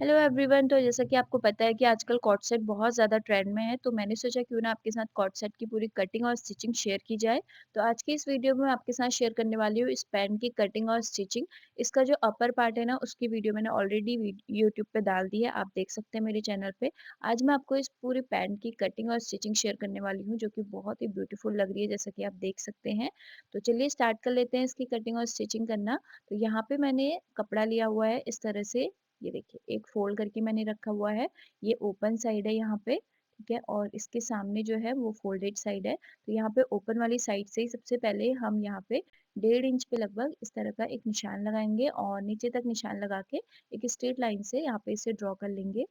Hello everyone. तो जैसा कि आपको पता है कि आजकल कॉर्ड सेट बहुत ज़्यादा ट्रेंड में है, तो मैंने सोचा क्यों ना आपके साथ कॉर्ड सेट की पूरी कटिंग और स्टिचिंग शेयर की जाए। तो आज की इस वीडियो में मैं आपके साथ शेयर करने वाली हूँ इस पैंट की कटिंग और स्टिचिंग। इसका जो अपर पार्ट है ना, उसकी वीडियो मैंने ऑलरेडी यूट्यूब पे डाल दी है, आप देख सकते हैं मेरे चैनल पे। आज मैं आपको इस पूरे पैंट की कटिंग और स्टिचिंग शेयर करने वाली हूँ, जो कि बहुत ही ब्यूटीफुल लग रही है, जैसा कि आप देख सकते हैं। तो चलिए स्टार्ट कर लेते हैं इसकी कटिंग और स्टिचिंग करना। तो यहाँ पे मैंने कपड़ा लिया हुआ है इस तरह से, ये देखिए एक फोल्ड करके मैंने रखा हुआ है। ये ओपन साइड है यहाँ पे, ठीक है, और इसके सामने जो है वो फोल्डेड साइड है। तो यहाँ पे ओपन वाली साइड से ही सबसे पहले हम यहाँ पे 1.5 इंच पे लगभग इस तरह का एक निशान लगाएंगे और नीचे तक निशान लगा के एक स्ट्रेट लाइन से यहाँ पे इसे ड्रॉ कर लेंगे।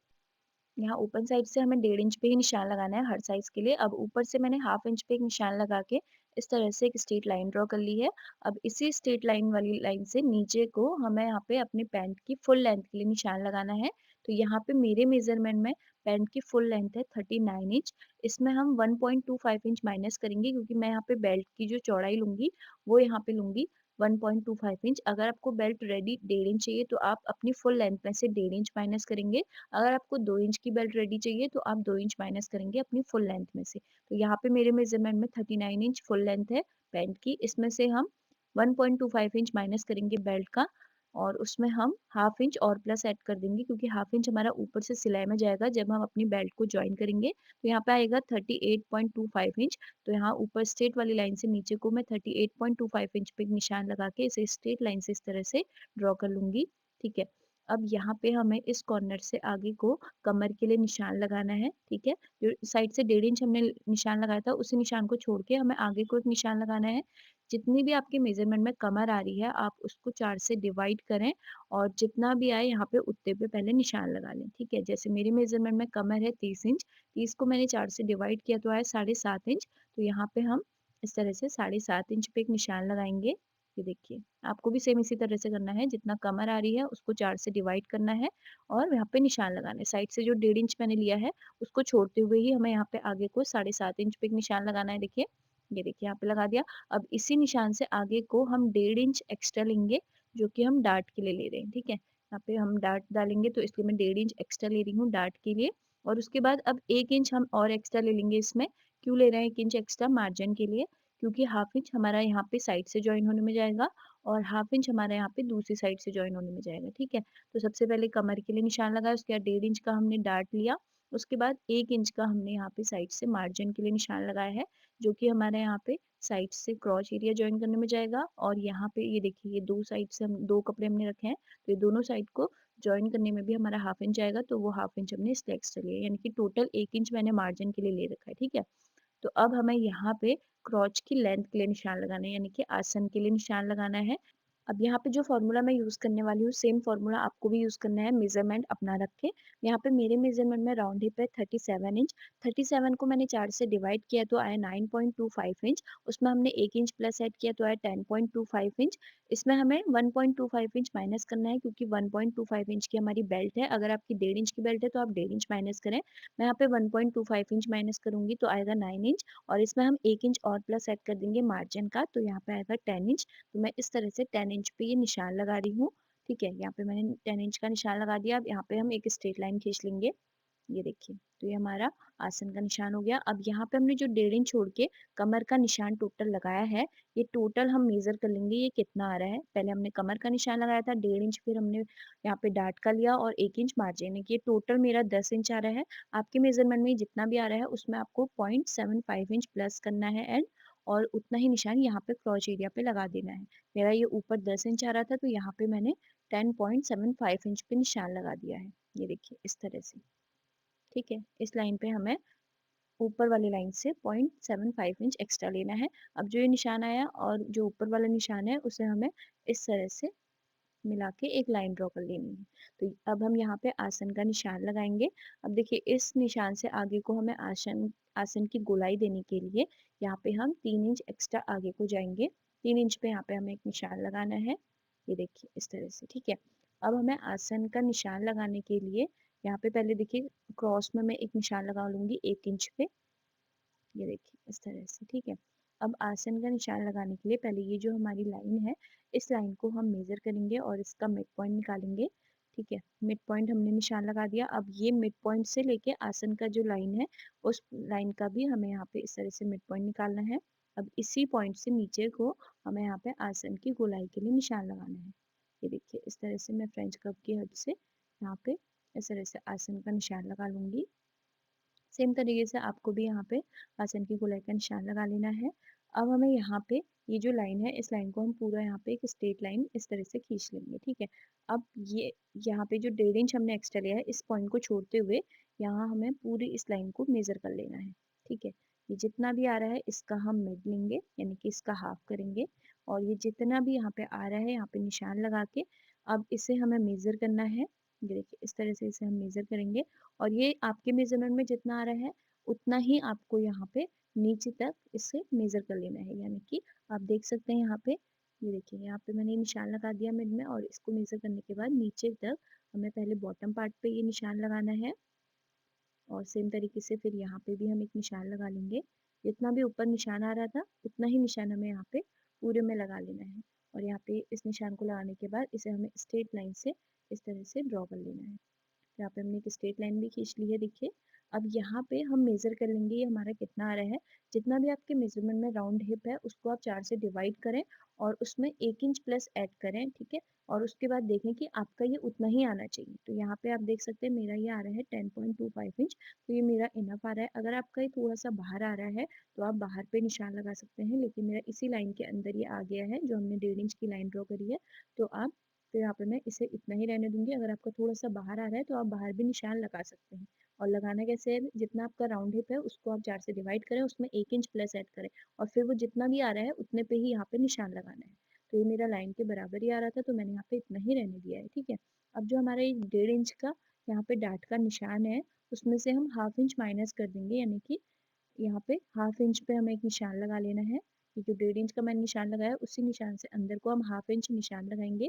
यहाँ ओपन साइड से हमें 1.5 इंच पे ही निशान लगाना है हर साइज के लिए। अब ऊपर से मैंने हाफ इंच पे एक निशान लगा के इस तरह से एक स्ट्रेट लाइन ड्रॉ कर ली है। अब इसी स्ट्रेट लाइन वाली लाइन से नीचे को हमें यहाँ पे अपनी पैंट की फुल लेंथ के लिए निशान लगाना है। तो यहाँ पे मेरे मेजरमेंट में पैंट की फुल लेंथ है 39 इंच। इसमें हम 1.25 इंच माइनस करेंगे, क्योंकि मैं यहाँ पे बेल्ट की जो चौड़ाई लूंगी वो यहाँ पे लूंगी 1.25 इंच। अगर आपको बेल्ट रेडी 1.5 इंच चाहिए तो आप अपनी फुल लेंथ में से 1.5 इंच माइनस करेंगे। अगर आपको 2 इंच की बेल्ट रेडी चाहिए तो आप 2 इंच माइनस करेंगे अपनी फुल लेंथ में से। तो यहाँ पे मेरे मेज़रमेंट में 39 इंच फुल लेंथ है पैंट की। इसमें से हम 1.25 इंच माइनस करेंगे बेल्ट का, और उसमें हम हाफ इंच और प्लस ऐड कर देंगे, क्योंकि हाफ इंच हमारा ऊपर से सिलाई में जाएगा जब हम अपनी बेल्ट को जॉइन करेंगे। तो यहाँ पे आएगा 38.25 इंच। तो यहाँ ऊपर स्ट्रेट वाली लाइन से नीचे को मैं 38.25 इंच पे एक निशान लगा के इसे स्ट्रेट लाइन से इस तरह से ड्रॉ कर लूंगी। ठीक है। अब यहाँ पे हमें इस कॉर्नर से आगे को कमर के लिए निशान लगाना है, ठीक है। जो साइड से 1.5 इंच हमने निशान लगाया था, उसी निशान को छोड़ के हमें आगे को एक निशान लगाना है। जितनी भी आपके मेजरमेंट में कमर आ रही है, आप उसको 4 से डिवाइड करें और जितना भी आए यहाँ पे उतने पे पहले निशान लगा लें, ठीक है। जैसे मेरे मेजरमेंट में कमर है 30 इंच, 30 को मैंने 4 से डिवाइड किया तो आया 7.5 इंच। तो यहाँ पे हम इस तरह से 7.5 इंच पे एक निशान लगाएंगे। ये देखिए, आपको भी सेम इसी तरह से करना है। जितना कमर आ रही है उसको 4 से डिवाइड करना है और यहाँ पे निशान लगाना है। साइड से जो 1.5 इंच मैंने लिया है उसको छोड़ते हुए ही हमें यहाँ पे आगे को 7.5 इंच पे एक निशान लगाना है। देखिए, ये देखिए यहाँ पे लगा दिया। अब इसी निशान से आगे को हम 1.5 इंच एक्स्ट्रा लेंगे, जो कि हम डार्ट के लिए ले रहे हैं, ठीक है। यहाँ पे हम डार्ट डालेंगे तो इसलिए मैं 1.5 इंच एक्स्ट्रा ले रही हूँ डार्ट के लिए। और उसके बाद अब 1 इंच हम और एक्स्ट्रा ले लेंगे इसमें। क्यों ले रहे हैं 1 इंच एक्स्ट्रा? मार्जिन के लिए, क्योंकि हाफ इंच हमारा यहाँ पे साइड से ज्वाइन होने में जाएगा और हाफ इंच हमारे यहाँ पे दूसरी साइड से जॉइन होने में जाएगा, ठीक है। तो सबसे पहले कमर के लिए निशान लगाया, उसके बाद 1.5 इंच का हमने डार्ट लिया। उसके बाद 1 इंच का हमने यहाँ पे साइड से मार्जिन के लिए निशान लगाया है, जो कि हमारे यहाँ पे साइड से क्रॉच एरिया जॉइन करने में जाएगा। और यहाँ पे ये देखिए, ये दो साइड से हम दो कपड़े हमने रखे हैं, तो ये दोनों साइड को जॉइन करने में भी हमारा हाफ इंच जाएगा, तो वो हाफ इंच हमने इसलिए एक्स्ट्रा लिया, यानी कि टोटल 1 इंच मैंने मार्जिन के लिए ले रखा है, ठीक है। तो अब हमें यहाँ पे क्रॉच की लेंथ के लिए निशान लगाना है, यानी कि आसन के लिए निशान लगाना है। अब यहाँ पे जो फॉर्मूला मैं यूज़ करने वाली हूँ, सेम फॉर्मूला आपको भी यूज़ करना है, मेजरमेंट अपना रख के। यहाँ पे मेरे मेजरमेंट में राउंड हिप है 37 इंच। 37 को मैंने 4 से डिवाइड किया तो आया 9.25 इंच। उसमें हमने 1 इंच प्लस ऐड किया तो आया 10.25 इंच। इसमें हमें 1.25 इंच माइनस करना है, क्योंकि 1.25 इंच की हमारी बेल्ट है। अगर आपकी 1.5 इंच की बेल्ट है तो आप 1.5 इंच माइनस करें। मैं यहाँ पे 1.25 इंच माइनस करूंगी तो आएगा 9 इंच। और इसमें हम 1 इंच और प्लस ऐड कर देंगे मार्जिन का, तो यहाँ पे आएगा 10 इंच। तो मैं इस तरह से 10 इंच पे ये निशान लगा रही हूँ, ठीक है। यहाँ पे मैंने 10 इंच का निशान लगा दिया। अब यहाँ पे हम एक स्ट्रेट लाइन खींच लेंगे, ये देखिए। तो ये हमारा आसन का निशान हो गया। अब यहाँ पे हमने जो 1.5 इंच छोड़ के कमर का निशान टोटल लगाया है, ये टोटल हम मेजर कर लेंगे ये कितना आ रहा है। पहले हमने कमर का निशान लगाया था 1.5 इंच, फिर हमने यहाँ पे डार्ट का लिया और 1 इंच मार्जिन है, कि ये टोटल मेरा 10 इंच आ रहा है। आपके मेजरमेंट में जितना भी आ रहा है उसमें आपको 0.75 इंच प्लस करना है एंड, और उतना ही निशान यहाँ पे क्रॉच एरिया पे लगा देना है। मेरा ये ऊपर 10 इंच आ रहा था, तो यहाँ पे मैंने 10.75 इंच पे निशान लगा दिया है, ये देखिए इस तरह से, ठीक है। इस लाइन पे हमें ऊपर वाली लाइन से 0.75 इंच एक्स्ट्रा लेना है। अब जो ये निशान आया और जो ऊपर वाला निशान है उसे हमें इस तरह से मिला के एक लाइन ड्रॉ कर लेनी है। तो अब हम यहाँ पे आसन का निशान लगाएंगे। अब देखिए, इस निशान से आगे को हमें आसन आसन की गोलाई देने के लिए यहाँ पे हम 3 इंच एक्स्ट्रा आगे को जाएंगे। 3 इंच पे यहाँ पे हमें एक निशान लगाना है, ये देखिए इस तरह से, ठीक है। अब हमें आसन का निशान लगाने के लिए यहाँ पे पहले देखिए, क्रॉस में मैं एक निशान लगा लूंगी 1 इंच पे, ये देखिए इस तरह से, ठीक है। अब आसन का निशान लगाने के लिए पहले ये जो हमारी लाइन है, इस लाइन को हम मेजर करेंगे और इसका मिड पॉइंट निकालेंगे। ठीक है? मिड पॉइंट हमने निशान लगा दिया। अब ये मिड पॉइंट से लेके आसन का जो लाइन है, उस लाइन का भी हमें यहाँ पे इस तरह से मिड पॉइंट निकालना है। अब इसी पॉइंट से नीचे को हमें यहाँ पे आसन की गोलाई के लिए निशान लगाना है। ये देखिए इस तरह से मैं फ्रेंच कर्व की हेल्प से यहाँ पे इस तरह से आसन का निशान लगा लूँगी। सेम तरीके से आपको भी यहाँ पे आसन की गोलाई का निशान लगा लेना है। अब हमें यहाँ पे ये जो लाइन है, इस लाइन को हम पूरा यहाँ पे एक स्ट्रेट लाइन इस तरह से खींच लेंगे, ठीक है? अब ये यहाँ पे जो 1.5 इंच हमने एक्स्ट्रा लिया है, इस पॉइंट को छोड़ते हुए यहाँ हमें पूरी इस लाइन को मेज़र कर लेना है, ठीक है? ये जितना भी आ रहा है इसका हम मिड लेंगे, यानी कि इसका हाफ करेंगे और ये जितना भी यहाँ पे आ रहा है, यहाँ पे निशान लगा के अब इसे हमें मेज़र करना है। ये देखिए इस तरह से इसे हम मेज़र करेंगे और ये आपके मेज़रमेंट में जितना आ रहा है, उतना ही आपको यहाँ पे नीचे तक इसे मेज़र कर लेना है। यानी कि आप देख सकते हैं यहाँ पे, ये देखिए यहाँ पे मैंने निशान लगा दिया मिड में और इसको मेज़र करने के बाद नीचे तक हमें पहले बॉटम पार्ट पे ये निशान लगाना है और सेम तरीके से फिर यहाँ पे भी हम एक निशान लगा लेंगे। जितना भी ऊपर निशान आ रहा था, उतना ही निशान हमें यहाँ पे पूरे में लगा लेना है और यहाँ पे इस निशान को लगाने के बाद इसे हमें स्ट्रेट लाइन से इस तरह से ड्रॉ कर लेना है। यहाँ पे हमने एक स्ट्रेट लाइन भी खींच ली है देखिए। अब यहाँ पे हम मेज़र कर लेंगे ये हमारा कितना आ रहा है। जितना भी आपके मेज़रमेंट में राउंड हिप है उसको आप 4 से डिवाइड करें और उसमें 1 इंच प्लस ऐड करें, ठीक है? और उसके बाद देखें कि आपका ये उतना ही आना चाहिए। तो यहाँ पे आप देख सकते हैं मेरा ये आ रहा है 10.25 इंच, तो ये मेरा इनफ आ रहा है। अगर आपका ये थोड़ा-सा बाहर आ रहा है तो आप बाहर पे निशान लगा सकते हैं, लेकिन मेरा इसी लाइन के अंदर ये आ गया है जो हमने 1.5 इंच की लाइन ड्रॉ करी है। तो आप तो यहाँ पे मैं इसे इतना ही रहने दूँगी। अगर आपका थोड़ा-सा बाहर आ रहा है तो आप बाहर भी निशान लगा सकते हैं। और लगाना कैसे है, जितना आपका राउंड हिप है उसको आप 4 से डिवाइड करें, उसमें 1 इंच प्लस ऐड करें और फिर वो जितना भी आ रहा है उतने पे ही यहाँ पे निशान लगाना है। तो ये मेरा लाइन के बराबर ही आ रहा था तो मैंने यहाँ पे इतना ही रहने दिया है, ठीक है? अब जो हमारा ये 1.5 इंच का यहाँ पे डार्ट का निशान है, उसमें से हम ½ इंच माइनस कर देंगे, यानी कि यहाँ पे ½ इंच पे हमें एक निशान लगा लेना है। ये जो 1.5 इंच का मैंने निशान लगाया उसी निशान से अंदर को हम ½ इंच निशान लगाएंगे,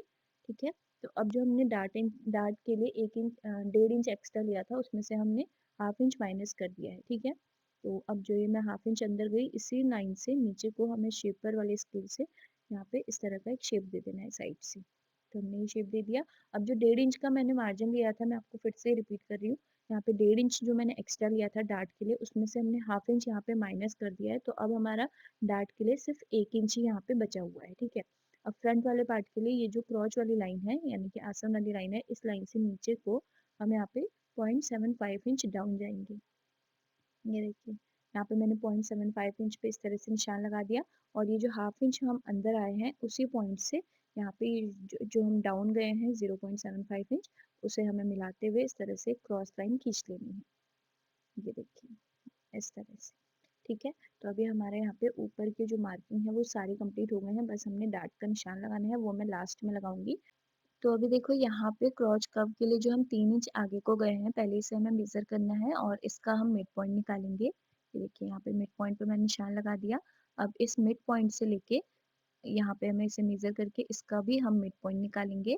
ठीक है? तो अब जो हमने डार्ट के लिए 1 इंच 1.5 इंच एक्स्ट्रा लिया था उसमें से हमने ½ इंच माइनस कर दिया है, ठीक है? तो अब जो ये मैं ½ इंच अंदर गई, इसी लाइन से नीचे को हमें शेपर वाले स्केल से यहाँ पे इस तरह का एक शेप दे देना है साइड से। तो हमने ये शेप दे दिया। अब जो 1.5 इंच का मैंने मार्जिन लिया था, मैं आपको फिर से रिपीट कर रही हूँ। यहाँ पे 1.5 इंच जो मैंने एक्स्ट्रा लिया था डार्ट के लिए, उसमें से हमने ½ इंच यहाँ पे माइनस कर दिया है। तो अब हमारा डार्ट के लिए सिर्फ 1 इंच ही यहाँ पे बचा हुआ है, ठीक है? अब फ्रंट वाले पार्ट के लिए ये जो क्रॉच वाली लाइन है, यानी कि आसन वाली लाइन है, इस लाइन से नीचे को हम यहाँ पे 0.75 इंच डाउन जाएंगे। ये देखिए, यहाँ पे मैंने 0.75 इंच पे इस तरह से निशान लगा दिया और ये जो ½ इंच हम अंदर आए हैं, उसी पॉइंट से यहाँ पे जो हम डाउन गए हैं 0.75 इंच, उसे हमें मिलाते हुए इस तरह से क्रॉस लाइन खींच लेनी है। ये देखिए, इस तरह से, ठीक है? तो अभी हमारे यहाँ पे ऊपर की जो मार्किंग है वो सारी कंप्लीट हो गए हैं, बस हमने डार्ट का निशान लगाना है, वो मैं लास्ट में लगाऊंगी। तो अभी देखो यहाँ पे क्रॉच कर्व के लिए जो हम 3 इंच आगे को गए हैं, पहले इसे हमें मेज़र करना है और इसका हम मिड पॉइंट निकालेंगे। ये देखिए यहाँ पे मिड पॉइंट पे मैंने निशान लगा दिया। अब इस मिड पॉइंट से लेके यहाँ पे हमें इसे मेज़र करके इसका भी हम मिड पॉइंट निकालेंगे।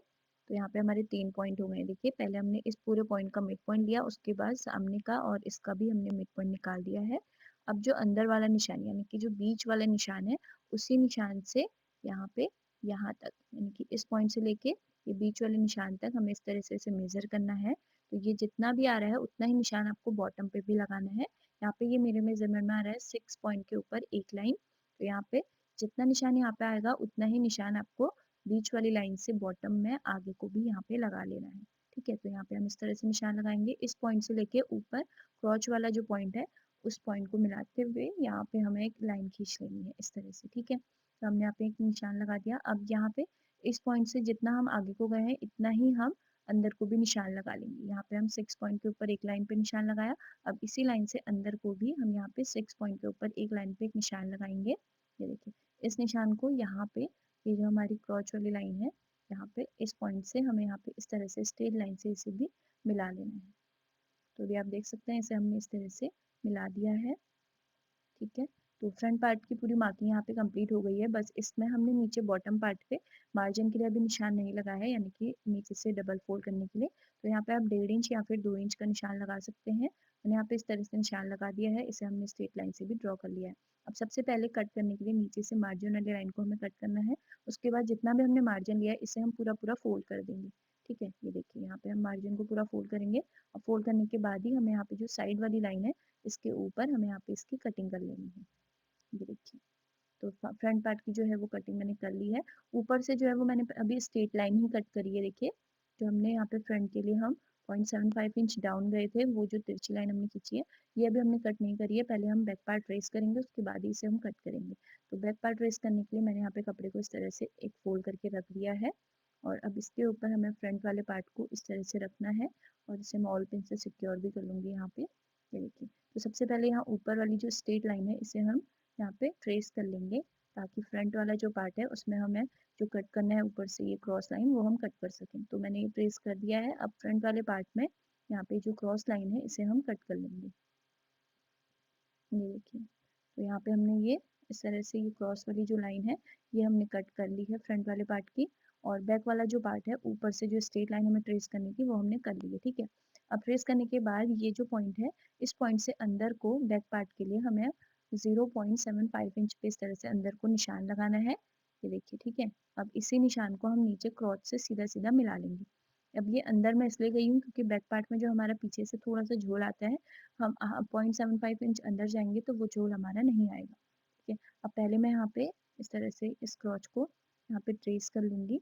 तो यहाँ पे हमारे 3 पॉइंट हो गए हैं। देखिए पहले हमने इस पूरे पॉइंट का मिड पॉइंट लिया, उसके बाद सामने का और इसका भी हमने मिड पॉइंट निकाल दिया है। अब जो अंदर वाला निशान यानी कि जो बीच वाला निशान है, उसी निशान से यहाँ पे यहाँ तक, यानी कि इस पॉइंट से लेके ये बीच वाले निशान तक हमें इस तरह से इसे मेज़र करना है। तो ये जितना भी आ रहा है उतना ही निशान आपको बॉटम पे भी लगाना है। यहाँ पे ये मेरे मेज़रमेंट में आ रहा है 6 पॉइंट के ऊपर एक लाइन। तो यहाँ पे जितना निशान यहाँ पे आएगा उतना ही निशान आपको बीच वाली लाइन से बॉटम में आगे को भी यहाँ पे लगा लेना है, ठीक है? तो यहाँ पे हम इस तरह से निशान लगाएंगे। इस पॉइंट से लेके ऊपर क्रॉच वाला जो पॉइंट है, उस पॉइंट को मिलाते हुए यहाँ पे हमें एक लाइन खींच लेनी है इस तरह से, ठीक है? तो हमने यहाँ पे एक निशान लगा दिया। अब यहाँ पे इस पॉइंट से जितना हम आगे को गए हैं इतना ही हम अंदर को भी निशान लगा लेंगे। यहाँ पे हम 6 पॉइंट के ऊपर एक लाइन पे निशान लगाया। अब इसी लाइन से अंदर को भी हम यहाँ पे 6 पॉइंट के ऊपर एक लाइन पे एक निशान लगाएंगे। ये देखिए, इस निशान को यहाँ पे, ये जो हमारी क्रॉच वाली लाइन है, यहाँ पे इस पॉइंट से हमें यहाँ पे इस तरह से स्ट्रेट लाइन से इसे भी मिला लेना है। तो अभी आप देख सकते हैं इसे हमने इस तरह से मिला दिया है, ठीक है? तो फ्रंट पार्ट की पूरी मार्किंग यहाँ पे कंप्लीट हो गई है। बस इसमें हमने नीचे बॉटम पार्ट पे मार्जिन के लिए अभी निशान नहीं लगाया है, यानी कि नीचे से डबल फोल्ड करने के लिए। तो यहाँ पे आप 1.5 इंच या फिर 2 इंच का निशान लगा सकते हैं। मैंने यहाँ पे इस तरह से निशान लगा दिया है, इसे हमने स्ट्रेट लाइन से भी ड्रॉ कर लिया है। अब सबसे पहले कट करने के लिए नीचे से मार्जिन वाली लाइन को हमें कट करना है। उसके बाद जितना भी हमने मार्जिन लिया है इसे हम पूरा-पूरा फोल्ड कर देंगे। ठीक है, ये देखिए यहाँ पे हम मार्जिन को पूरा फोल्ड करेंगे और फोल्ड करने के बाद ही हमें यहाँ पे जो साइड वाली लाइन है इसके ऊपर हमें यहाँ पे इसकी कटिंग कर लेनी है। ये देखिए, तो फ्रंट पार्ट की जो है वो कटिंग मैंने कर ली है। ऊपर से जो है वो मैंने अभी स्ट्रेट लाइन ही कट करी है। देखिए, जो हमने यहाँ पे फ्रंट के लिए हम 0.75 इंच डाउन गए थे, वो जो तिरछी लाइन हमने खींची है, ये अभी हमने कट नहीं करी है। पहले हम बैक पार्ट ट्रेस करेंगे, उसके बाद ही इसे हम कट करेंगे। तो बैक पार्ट ट्रेस करने के लिए मैंने यहाँ पे कपड़े को इस तरह से एक फोल्ड करके रख दिया है और अब इसके ऊपर हमें फ्रंट वाले पार्ट को इस तरह से रखना है और इसे मैं ऑल पिन से सिक्योर भी कर लूँगी यहाँ पे। ये देखिए, तो सबसे पहले यहाँ ऊपर वाली जो स्ट्रेट लाइन है इसे हम यहाँ पे ट्रेस कर लेंगे, ताकि फ्रंट वाला जो पार्ट है उसमें हमें जो कट करना है ऊपर से ये क्रॉस लाइन वो हम कट कर सकें। तो मैंने ये ट्रेस कर दिया है। अब फ्रंट वाले पार्ट में यहाँ पे जो क्रॉस लाइन है इसे हम कट कर लेंगे। ये देखिए, तो यहाँ पे हमने ये इस तरह से ये क्रॉस वाली जो लाइन है ये हमने कट कर ली है फ्रंट वाले पार्ट की। और बैक वाला जो पार्ट है ऊपर से जो स्ट्रेट लाइन हमें ट्रेस करनी थी वो हमने कर ली है। ठीक है, अब ट्रेस करने के बाद ये जो पॉइंट है, इस पॉइंट से अंदर को बैक पार्ट के लिए हमें 0.75 इंच पे इस तरह से अंदर को निशान लगाना है। ये देखिए, ठीक है, अब इसी निशान को हम नीचे क्रॉच से सीधा सीधा मिला लेंगे। अब ये अंदर मैं इसलिए गई हूँ क्योंकि बैक पार्ट में जो हमारा पीछे से थोड़ा सा झोल आता है, हम 0.75 इंच अंदर जाएंगे तो वो झोल हमारा नहीं आएगा। ठीक है, अब पहले मैं यहाँ पे इस तरह से इस क्रॉच को यहाँ पे ट्रेस कर लूँगी।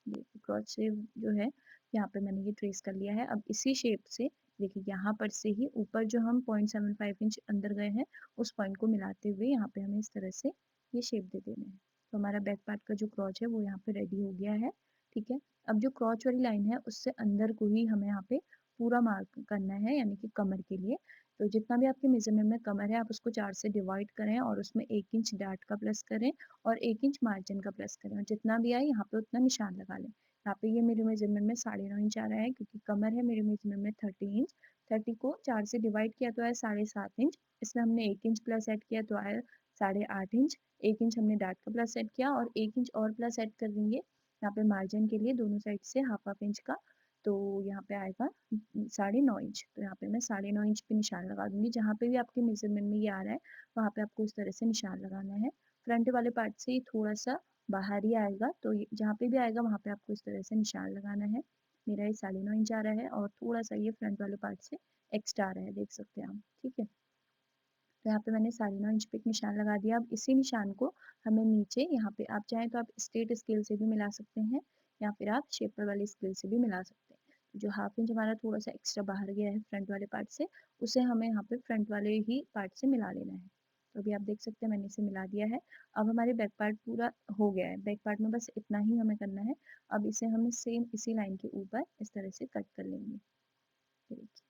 ये क्रॉच से जो है यहाँ पे मैंने ये ट्रेस कर लिया है। अब इसी शेप से देखिए, यहाँ पर से ही ऊपर जो हम 0.75 इंच अंदर गए हैं उस पॉइंट को मिलाते हुए यहाँ पे हमें इस तरह से ये शेप दे देना है। तो हमारा बैक पार्ट का जो क्रॉच है वो यहाँ पे रेडी हो गया है। ठीक है, अब जो क्रॉच वाली लाइन है उससे अंदर को ही हमें यहाँ पे पूरा मार्क करना है, यानी कि कमर के लिए। तो जितना भी आपके मेजरमेंट में कमर है आप उसको 4 से डिवाइड करें और उसमें 1 इंच डार्ट का प्लस करें और 1 इंच मार्जिन का प्लस करें और जितना भी आए यहाँ पे उतना निशान लगा लें। यहाँ पे ये मेरे मेजरमेंट में 9.5 इंच आ रहा है क्योंकि कमर है मेरे मेजरमेंट में 30 इंच। 30 को 4 से डिवाइड किया तो आया 7.5 इंच, इसमें हमने 1 इंच प्लस ऐड किया तो आया 8.5 इंच। 1 इंच हमने डार्ट का प्लस ऐड किया और 1 इंच और प्लस ऐड कर देंगे यहाँ पे मार्जिन के लिए दोनों साइड से हाफ हाफ इंच का। तो यहाँ पे आएगा 9.5 इंच। तो यहाँ पे मैं 9.5 इंच पे निशान लगा दूंगी। जहाँ पे भी आपके मेजरमेंट में ये आ रहा है वहाँ पे आपको इस तरह से निशान लगाना है। फ्रंट वाले पार्ट से ये थोड़ा सा बाहर ही आएगा, तो जहाँ पे भी आएगा वहाँ पे आपको इस तरह से निशान लगाना है। मेरा ये 9.5 इंच आ रहा है और थोड़ा सा ये फ्रंट वाले पार्ट से एक्स्ट्रा आ रहा है, देख सकते हैं आप। ठीक है, तो यहाँ पे मैंने 9.5 इंच पे एक निशान लगा दिया। अब इसी निशान को हमें नीचे यहाँ पे, आप चाहें तो आप स्ट्रेट स्केल से भी मिला सकते हैं या फिर आप शेपर वाली स्केल से भी मिला सकते हैं। तो जो हाफ इंच हमारा थोड़ा सा एक्स्ट्रा बाहर गया है फ्रंट वाले पार्ट से, उसे हमें यहाँ पे फ्रंट वाले ही पार्ट से मिला लेना है। तो अभी आप देख सकते हैं मैंने इसे मिला दिया है। अब हमारे बैक पार्ट पूरा हो गया है, बैक पार्ट में बस इतना ही हमें करना है। अब इसे हमें सेम इसी लाइन के ऊपर इस तरह से कट कर लेंगे। ये देखिए,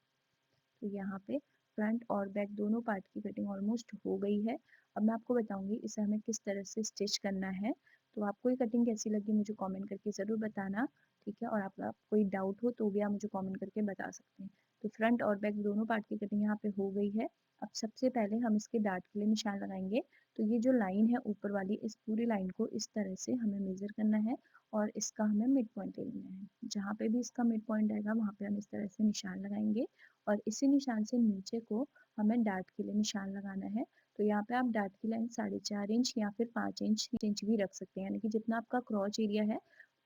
तो यहाँ पे फ्रंट और बैक दोनों पार्ट की कटिंग ऑलमोस्ट हो गई है। अब मैं आपको बताऊंगी इसे हमें किस तरह से स्टिच करना है। तो आपको ये कटिंग कैसी लगी मुझे कमेंट करके ज़रूर बताना। ठीक है, और आप कोई डाउट हो तो भी आप मुझे कमेंट करके बता सकते हैं। तो फ्रंट और बैक दोनों पार्ट की कटिंग यहाँ पे हो गई है। अब सबसे पहले हम इसके डार्ट के लिए निशान लगाएंगे। तो ये जो लाइन है ऊपर वाली, इस पूरी लाइन को इस तरह से हमें मेजर करना है और इसका हमें मिड पॉइंट ले लेना है। जहाँ पे भी इसका मिड पॉइंट आएगा वहाँ पे हम इस तरह से निशान लगाएंगे और इसी निशान से नीचे को हमें डार्ट के लिए निशान लगाना है। तो यहाँ पे आप डार्ट की लाइन 4.5 इंच या फिर 5 इंच भी रख सकते हैं, यानी कि जितना आपका क्रॉच एरिया है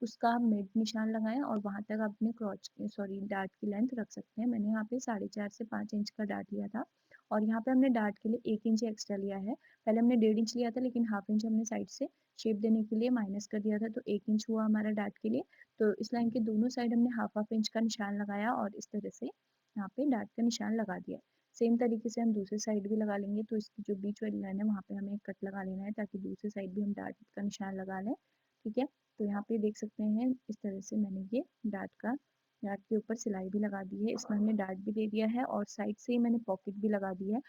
उसका आप मिड निशान लगाएं और वहां तक आप अपने क्रॉच डार्ट की लेंथ रख सकते हैं। मैंने यहाँ पे 4.5 से 5 इंच का डार्ट लिया था और यहाँ पे हमने डार्ट के लिए 1 इंच एक्स्ट्रा लिया है। पहले हमने 1.5 इंच लिया था लेकिन हाफ इंच हमने साइड से शेप देने के लिए माइनस कर दिया था, तो 1 इंच हुआ हमारा डार्ट के लिए। तो इस लाइन के दोनों साइड हमने हाफ हाफ इंच का निशान लगाया और इस तरह से यहाँ पे डार्ट का निशान लगा दिया। सेम तरीके से हम दूसरी साइड भी लगा लेंगे। तो इसकी जो बीच वाली लाइन है वहाँ पे हमें एक कट लगा लेना है ताकि दूसरी साइड भी हम डार्ट का निशान लगा लें। ठीक है, तो यहाँ पे देख सकते हैं इस तरह से मैंने ये डार्ट के ऊपर सिलाई भी लगा दी है। इसमें हमने डार्ट भी दे दिया है और साइड से ही मैंने पॉकेट भी लगा दी है।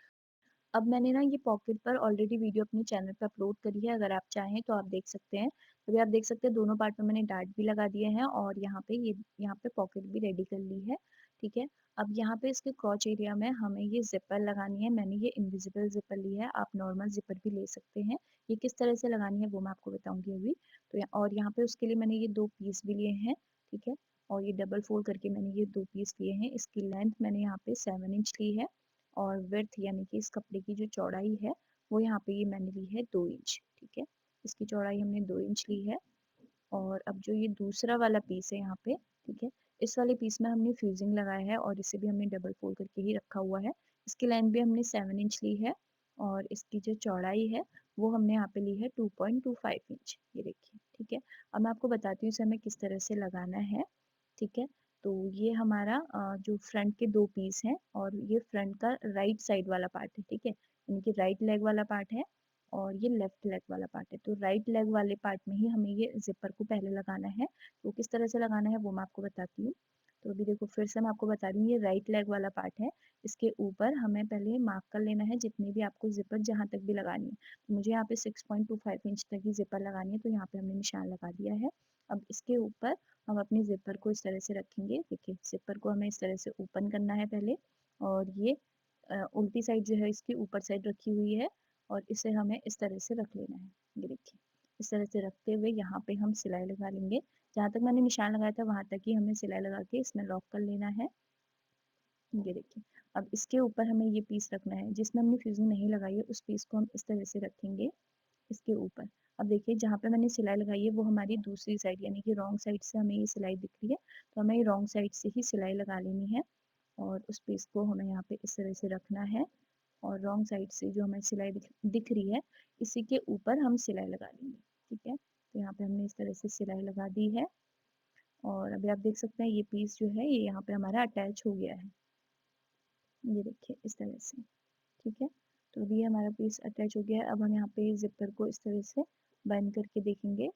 अब मैंने ना ये पॉकेट पर ऑलरेडी वीडियो अपने चैनल पे अपलोड करी है, अगर आप चाहें तो आप देख सकते हैं। अभी आप देख सकते हैं दोनों पार्ट में मैंने डार्ट भी लगा दिए हैं और यहाँ पे पॉकेट भी रेडी कर ली है। ठीक है, अब यहाँ पे इसके क्रॉच एरिया में हमें ये जिपर लगानी है। मैंने ये इनविजिबल जिपर ली है, आप नॉर्मल जिपर भी ले सकते हैं। ये किस तरह से लगानी है वो मैं आपको बताऊंगी अभी। तो और यहाँ पे उसके लिए मैंने ये 2 पीस भी लिए हैं। ठीक है, और ये डबल फोल्ड करके मैंने ये 2 पीस लिए हैं। इसकी लेंथ मैंने यहाँ पे 7 इंच ली है और विड्थ यानी कि इस कपड़े की जो चौड़ाई है वो यहाँ पे ये मैंने ली है 2 इंच। ठीक है, इसकी चौड़ाई हमने 2 इंच ली है। और अब जो ये दूसरा वाला पीस है यहाँ पे ठीक है। इस वाले पीस में हमने फ्यूजिंग लगाया है और इसे भी हमने डबल फोल्ड करके ही रखा हुआ है। इसकी लेंथ भी हमने 7 इंच ली है और इसकी जो चौड़ाई है वो हमने यहाँ पे ली है 2.25 इंच, ये देखिए, ठीक है। अब मैं आपको बताती हूँ इसे हमें किस तरह से लगाना है, ठीक है। तो ये हमारा जो फ्रंट के 2 पीस हैं और ये फ्रंट का राइट साइड वाला पार्ट है, ठीक है। यानी कि राइट लेग वाला पार्ट है और ये लेफ्ट लेग वाला पार्ट है। तो राइट लेग वाले पार्ट में ही हमें ये ज़िपर को पहले लगाना है। तो किस तरह से लगाना है वो मैं आपको बताती हूँ। तो अभी देखो फिर से मैं आपको बता रही हूँ, ये राइट लेग वाला पार्ट है। इसके ऊपर हमें पहले मार्क कर लेना है जितनी भी आपको ज़िपर जहाँ तक भी लगानी है। तो मुझे यहाँ पे 6.25 इंच तक ही ज़िपर लगानी है, तो यहाँ पे हमने निशान लगा दिया है। अब इसके ऊपर हम अपनी ज़िपर को इस तरह से रखेंगे। देखिए ज़िपर को हमें इस तरह से ओपन करना है पहले और ये उल्टी साइड जो है इसकी ऊपर साइड रखी हुई है और इसे हमें इस तरह से रख लेना है। ये देखिए, इस तरह से रखते हुए यहाँ पे हम सिलाई लगा लेंगे। जहाँ तक मैंने निशान लगाया था वहाँ तक ही हमें सिलाई लगा के इसमें लॉक कर लेना है। ये देखिए, अब इसके ऊपर हमें ये पीस रखना है जिसमें हमने फ्यूजिंग नहीं लगाई है, उस पीस को हम इस तरह से रखेंगे इसके ऊपर। अब देखिए जहाँ पे मैंने सिलाई लगाई है वो हमारी दूसरी साइड यानी कि रॉन्ग साइड से हमें ये सिलाई दिख रही है, तो हमें रॉन्ग साइड से ही सिलाई लगा लेनी है और उस पीस को हमें यहाँ पे इस तरह से रखना है और रॉन्ग साइड से जो हमें सिलाई दिख रही है इसी के ऊपर हम सिलाई लगा लेंगे, ठीक है। तो यहाँ पे हमने इस तरह से सिलाई लगा दी है और अभी आप देख सकते हैं ये पीस जो है ये यहाँ पे हमारा अटैच हो गया है। ये देखिए इस तरह से, ठीक है। तो अभी हमारा पीस अटैच हो गया है। अब हम यहाँ पे जिपर को इस तरह से बंद करके देखेंगे,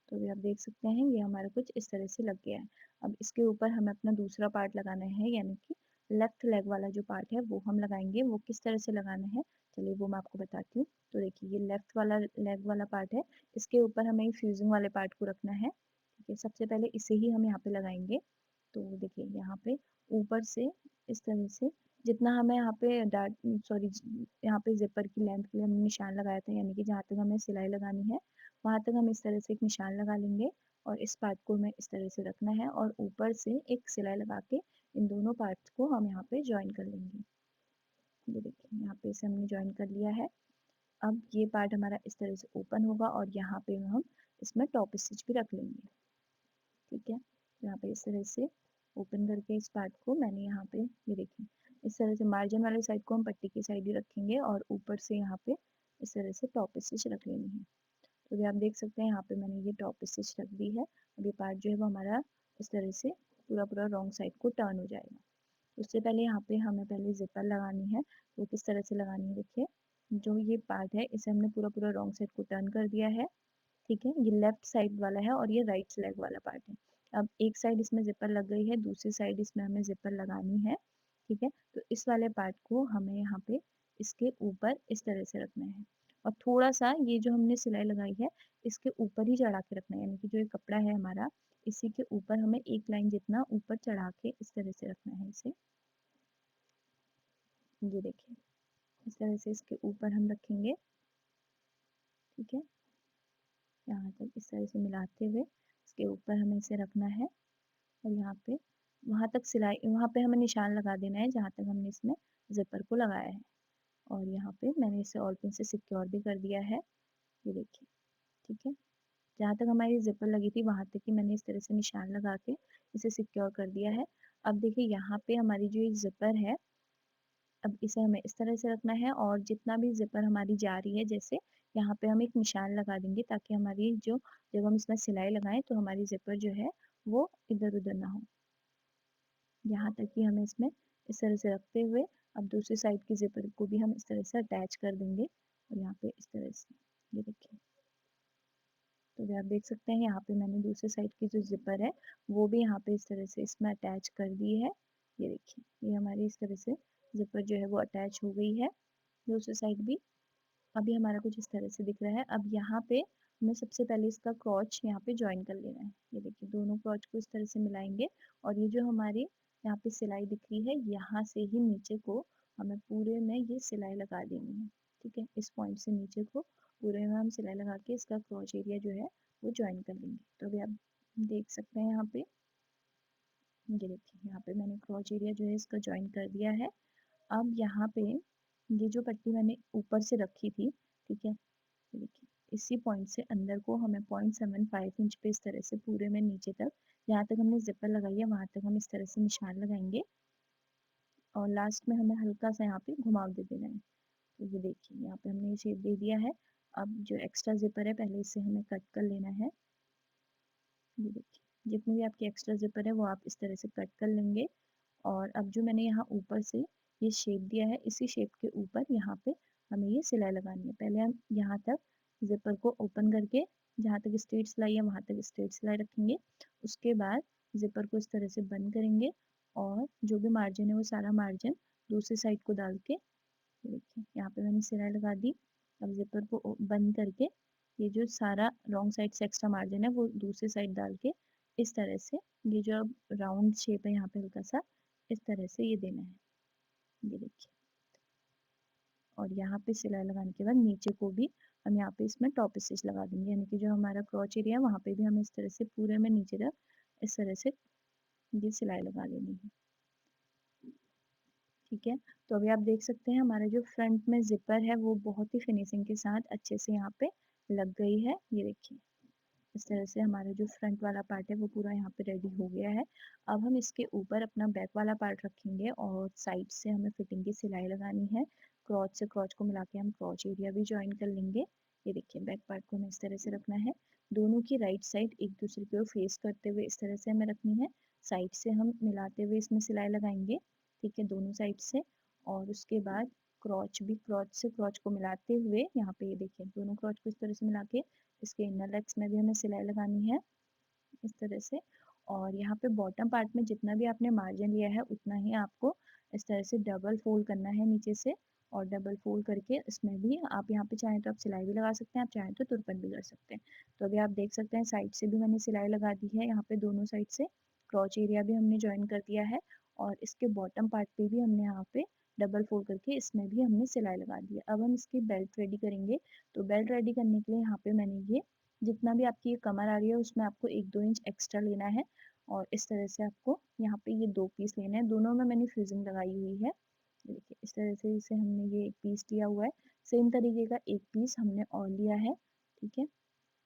तो अभी आप देख सकते हैं ये हमारा कुछ इस तरह से लग गया है। अब इसके ऊपर हमें अपना दूसरा पार्ट लगाना है यानी कि लेफ्ट लेग वाला जो पार्ट है वो हम लगाएंगे। वो किस तरह से लगाना है चलिए वो मैं आपको बताती हूँ। तो देखिए ये लेफ्ट वाला लेग वाला पार्ट है, इसके ऊपर हमें फ्यूजिंग वाले पार्ट को रखना है, ठीक है। सबसे पहले इसे ही हम यहाँ पे लगाएंगे। तो देखिए यहाँ पे ऊपर से इस तरह से जितना हमें यहाँ पे डाट सॉरी यहाँ पे जिपर की लेंथ के लिए हमने निशान लगाया था यानी कि जहाँ तक हमें सिलाई लगानी है वहाँ तक हम इस तरह से एक निशान लगा लेंगे और इस पार्ट को हमें इस तरह से रखना है और ऊपर से एक सिलाई लगा के इन दोनों पार्ट्स को हम यहाँ पे ज्वाइन कर लेंगे। ये देखिए यहाँ पे इसे हमने ज्वाइन कर लिया है। अब ये पार्ट हमारा इस तरह से ओपन होगा और यहाँ पे हम इसमें टॉप स्टिच भी रख लेंगे, ठीक है। तो यहाँ पे इस तरह से ओपन करके इस पार्ट को मैंने यहाँ पे ये देखिए इस तरह से मार्जिन वाले साइड को हम पट्टी की साइड ही रखेंगे और ऊपर से यहाँ पे इस तरह से टॉप स्टिच रख लेनी है। तो अभी आप देख सकते हैं यहाँ पे मैंने ये टॉप स्टिच रख दी है। अब ये पार्ट जो है वो हमारा इस तरह से पूरा पूरा रॉन्ग साइड को टर्न हो जाएगा। उससे पहले यहाँ पे हमें पहले जिपर लगानी है, तो किस तरह से लगानी है देखिए। जो ये पार्ट है इसे हमने पूरा पूरा रॉन्ग साइड को टर्न कर दिया है, ठीक है। ये लेफ्ट साइड वाला है और ये राइट लेग वाला पार्ट है। अब एक साइड इसमें जिपर लग गई है, दूसरी साइड इसमें हमें जिपर लगानी है, ठीक है। तो इस वाले पार्ट को हमें यहाँ पे इसके ऊपर इस तरह से रखना है और थोड़ा सा ये जो हमने सिलाई लगाई है इसके ऊपर ही चढ़ा के रखना है यानी कि जो ये कपड़ा है हमारा इसी के ऊपर हमें एक लाइन जितना ऊपर चढ़ा के इस तरह से रखना है इसे। ये देखिए इस तरह से इसके ऊपर हम रखेंगे, ठीक है। यहाँ तक इस तरह से मिलाते हुए इसके ऊपर हमें इसे रखना है और यहाँ पे वहाँ तक सिलाई वहाँ पे हमें निशान लगा देना है जहाँ तक हमने इसमें जिपर को लगाया है और यहाँ पे मैंने इसे ऑल पिन से सिक्योर भी कर दिया है। ये देखिए, ठीक है। जहाँ तक हमारी जिपर लगी थी वहाँ तक ही मैंने इस तरह से निशान लगा के इसे सिक्योर कर दिया है। अब देखिए यहाँ पे हमारी जो ये जिपर है अब इसे हमें इस तरह से रखना है और जितना भी जिपर हमारी जा रही है जैसे यहाँ पे हम एक निशान लगा देंगे ताकि हमारी जो जब हम इसमें सिलाई लगाएं तो हमारी जिपर जो है वो इधर उधर ना हो। यहाँ तक कि हमें इसमें इस तरह से रखते हुए अब दूसरी साइड की जिपर को भी हम इस तरह से अटैच कर देंगे और यहाँ पे इस तरह से ये देखिए। तो अभी आप देख सकते हैं यहाँ पे मैंने दूसरी साइड की जो जिपर है वो भी यहाँ पे इस तरह से इसमें अटैच कर दी है। ये देखिए ये हमारी इस तरह से जिपर जो है वो अटैच हो गई है दूसरी साइड भी। अभी हमारा कुछ इस तरह से दिख रहा है। अब यहाँ पे हमें सबसे पहले इसका क्रॉच यहाँ पे ज्वाइन कर लेना है। ये देखिए दोनों क्रॉच को इस तरह से मिलाएंगे और ये जो हमारी यहाँ पे सिलाई दिख रही है यहाँ से ही नीचे को हमें पूरे में ये सिलाई लगा देनी है, ठीक है। इस पॉइंट से नीचे को पूरे में हम सिलाई लगा के इसका क्रॉच एरिया जो है वो ज्वाइन कर लेंगे। तो अभी आप देख सकते हैं यहाँ पे ये देखिए यहाँ पे मैंने क्रॉच एरिया जो है इसका ज्वाइन कर दिया है। अब यहाँ पे ये जो पट्टी मैंने ऊपर से रखी थी, ठीक है, देखिए इसी पॉइंट से अंदर को हमें 0.75 इंच पे इस तरह से पूरे में नीचे तक जहाँ तक हमने ज़िपर लगाई है वहाँ तक हम इस तरह से निशान लगाएँगे और लास्ट में हमें हल्का-सा यहाँ पे घुमाव दे देना है। तो ये देखिए यहाँ पे हमने ये शेप दे दिया है। अब जो एक्स्ट्रा ज़िपर है पहले इसे हमें कट कर लेना है। ये देखिए, जितनी भी आपकी एक्स्ट्रा ज़िपर है वो आप इस तरह से कट कर लेंगे और अब जो मैंने यहाँ ऊपर से ये शेप दिया है, इसी शेप के ऊपर यहाँ पे हमें ये सिलाई लगानी है। पहले हम यहाँ तक ज़िपर को ओपन करके जहाँ तक स्ट्रेट सिलाई है वहाँ तक स्ट्रेट सिलाई रखेंगे। उसके बाद ज़िपर को इस तरह से बंद करेंगे और जो भी मार्जिन है वो सारा मार्जिन दूसरी साइड को डाल के ये देखिए यहाँ पे मैंने सिलाई लगा दी। अब ज़िपर को बंद करके ये जो सारा रॉन्ग साइड से एक्स्ट्रा मार्जिन है वो दूसरी साइड डाल के इस तरह से ये जो अब राउंड शेप है यहाँ पे हल्का सा इस तरह से ये देना है। ये देखिए और यहाँ पे सिलाई लगाने के बाद नीचे को भी हम यहाँ पे इसमें टॉप स्टिच लगा देंगे, यानी कि जो हमारा क्रॉच एरिया है वहाँ पे भी हमें इस तरह से पूरे में नीचे तक इस तरह से ये सिलाई लगा लेनी है। ठीक है, तो अभी आप देख सकते हैं हमारा जो फ्रंट में ज़िपर है वो बहुत ही फिनिशिंग के साथ अच्छे से यहाँ पे लग गई है। ये देखिए, इस तरह से हमारा जो फ्रंट वाला पार्ट है वो पूरा यहाँ पे रेडी हो गया है। अब हम इसके ऊपर अपना बैक वाला पार्ट रखेंगे और साइड से हमें फिटिंग की सिलाई लगानी है। क्रॉच से क्रॉच को मिला के हम क्रॉच एरिया भी जॉइन कर लेंगे। ये देखिए बैक पार्ट को हमें इस तरह से रखना है। दोनों की राइट साइड एक दूसरे की ओर फेस करते हुए इस तरह से हमें रखनी है। साइड से हम मिलाते हुए इसमें सिलाई लगाएंगे, ठीक है, दोनों साइड से। और उसके बाद क्रॉच भी क्रॉच से क्रॉच को मिलाते हुए यहाँ पे ये देखिए दोनों क्रॉच को इस तरह से मिला के इसके इनर लेग्स में भी हमें सिलाई लगानी है इस तरह से। और यहाँ पे बॉटम पार्ट में जितना भी आपने मार्जिन लिया है उतना ही आपको इस तरह से डबल फोल्ड करना है नीचे से। और डबल फोल्ड करके इसमें भी आप यहाँ पे चाहें तो आप सिलाई भी लगा सकते हैं, आप चाहें तो तुरपन भी कर सकते हैं। तो अभी आप देख सकते हैं साइड से भी मैंने सिलाई लगा दी है, यहाँ पे दोनों साइड से क्रॉच एरिया भी हमने ज्वाइन कर दिया है। और इसके बॉटम पार्ट पे भी हमने यहाँ पे डबल फोल्ड करके इसमें भी हमने सिलाई लगा दी है। अब हम इसकी बेल्ट रेडी करेंगे। तो बेल्ट रेडी करने के लिए यहाँ पे मैंने ये जितना भी आपकी ये कमर आ रही है उसमें आपको 1-2 इंच एक्स्ट्रा लेना है और इस तरह से आपको यहाँ पे ये 2 पीस लेना है। दोनों में मैंने फ्यूजिंग लगाई हुई है। ये देखिए इस तरह से इसे हमने ये एक पीस लिया हुआ है। सेम तरीके का एक पीस हमने और लिया है, ठीक है?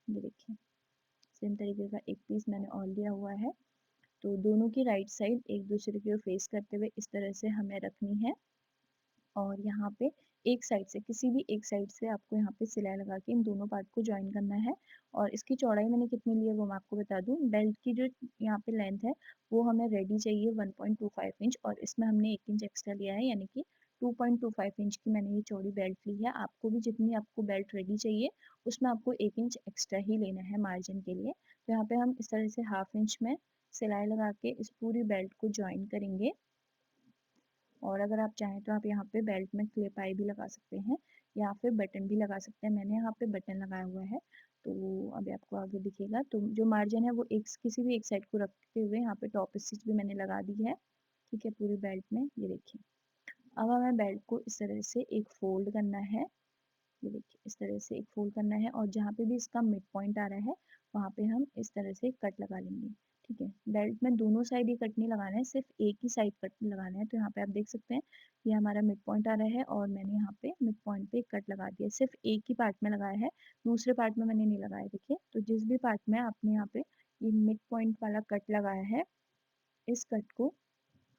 ये देखिए सेम तरीके का एक पीस मैंने और लिया हुआ है। तो दोनों की राइट साइड एक दूसरे की ओर फेस करते हुए इस तरह से हमें रखनी है। और यहाँ पे एक साइड से किसी भी एक साइड से आपको यहाँ पे सिलाई लगा के इन दोनों पार्ट को जॉइन करना है। और इसकी चौड़ाई मैंने कितनी ली है वो मैं आपको बता दूँ। बेल्ट की जो यहाँ पे लेंथ है वो हमें रेडी चाहिए 1.25 इंच और इसमें हमने 1 इंच एक्स्ट्रा लिया है, यानी कि 2.25 इंच की मैंने ये चौड़ी बेल्ट ली है। आपको भी जितनी आपको बेल्ट रेडी चाहिए उसमें आपको 1 इंच एक्स्ट्रा ही लेना है मार्जिन के लिए। तो यहाँ पे हम इस तरह से हाफ इंच में सिलाई लगा के इस पूरी बेल्ट को जॉइन करेंगे। और अगर आप चाहें तो आप यहाँ पे बेल्ट में क्लिप आई भी लगा सकते हैं या फिर बटन भी लगा सकते हैं। मैंने यहाँ पे बटन लगाया हुआ है तो अभी आपको आगे दिखेगा। तो जो मार्जिन है वो एक किसी भी एक साइड को रखते हुए यहाँ पे टॉप स्टिच भी मैंने लगा दी है, ठीक है, पूरी बेल्ट में। ये देखिए अब हमें बेल्ट को इस तरह से एक फोल्ड करना है। ये देखिए इस तरह से एक फोल्ड करना है और जहाँ पे भी इसका मिड पॉइंट आ रहा है वहाँ पे हम इस तरह से कट लगा लेंगे, ठीक है। बेल्ट में दोनों साइड ही कट नहीं लगाना है, सिर्फ एक ही साइड कट लगाना है। तो यहाँ पे आप देख सकते हैं ये हमारा मिड पॉइंट आ रहा है और मैंने यहाँ पे मिड पॉइंट पे कट लगा दिया। सिर्फ एक ही पार्ट में लगाया है, दूसरे पार्ट में मैंने नहीं लगाया। देखिए तो जिस भी पार्ट में आपने यहाँ पे ये मिड पॉइंट वाला कट लगाया है इस कट को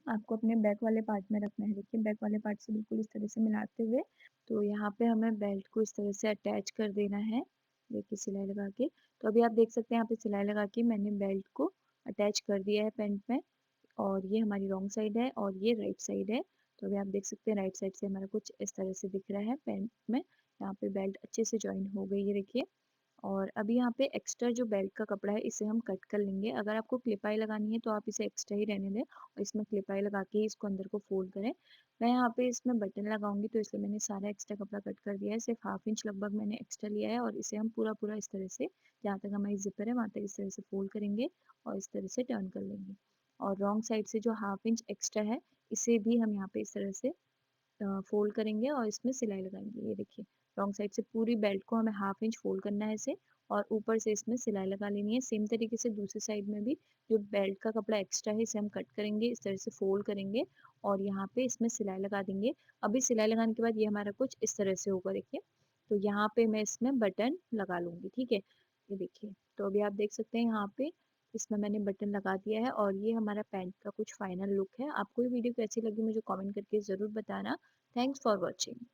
आपको अपने बैक वाले पार्ट में रखना है। देखिए बैक वाले पार्ट से बिल्कुल इस तरह से मिलाते हुए तो यहाँ पे हमें बेल्ट को इस तरह से अटैच कर देना है। देखिए सिलाई लगा के, तो अभी आप देख सकते हैं यहाँ पे सिलाई लगा के मैंने बेल्ट को अटैच कर दिया है पैंट में। और ये हमारी रॉन्ग साइड है और ये राइट साइड है। तो अभी आप देख सकते हैं राइट साइड से हमारा कुछ इस तरह से दिख रहा है पैंट में। यहाँ पे बेल्ट अच्छे से ज्वाइन हो गई है देखिए। और अभी यहाँ पे एक्स्ट्रा जो बेल्ट का कपड़ा है इसे हम कट कर लेंगे। अगर आपको क्लिपाई लगानी है तो आप इसे एक्स्ट्रा ही रहने दें और इसमें क्लिपाई लगा के इसको अंदर को फोल्ड करें। मैं यहाँ पे इसमें बटन लगाऊंगी तो इसलिए मैंने सारा एक्स्ट्रा कपड़ा कट कर दिया है। सिर्फ हाफ इंच लगभग मैंने एक्स्ट्रा लिया है और इसे हम पूरा पूरा इस तरह से जहाँ तक हमारी जिपर है वहाँ तक इस तरह से फोल्ड करेंगे और इस तरह से टर्न कर लेंगे। और रॉन्ग साइड से जो हाफ इंच एक्स्ट्रा है इसे भी हम यहाँ पे इस तरह से फोल्ड करेंगे और इसमें सिलाई लगाएंगे। ये देखिए रॉन्ग साइड से पूरी बेल्ट को हमें हाफ इंच फोल्ड करना है इसे और ऊपर से इसमें सिलाई लगा लेनी है। सेम तरीके से दूसरी साइड में भी जो बेल्ट का कपड़ा एक्स्ट्रा है इसे हम कट करेंगे, इस तरह से फोल्ड करेंगे और यहाँ पे इसमें सिलाई लगा देंगे। अभी सिलाई लगाने के बाद ये हमारा कुछ इस तरह से होगा देखिए। तो यहाँ पे मैं इसमें बटन लगा लूंगी, ठीक है। ये देखिए तो अभी आप देख सकते हैं यहाँ पे इसमें मैंने बटन लगा दिया है और ये हमारा पैंट का कुछ फाइनल लुक है। आपको ये वीडियो कैसी लगी मुझे कमेंट करके ज़रूर बताना। Thanks for watching.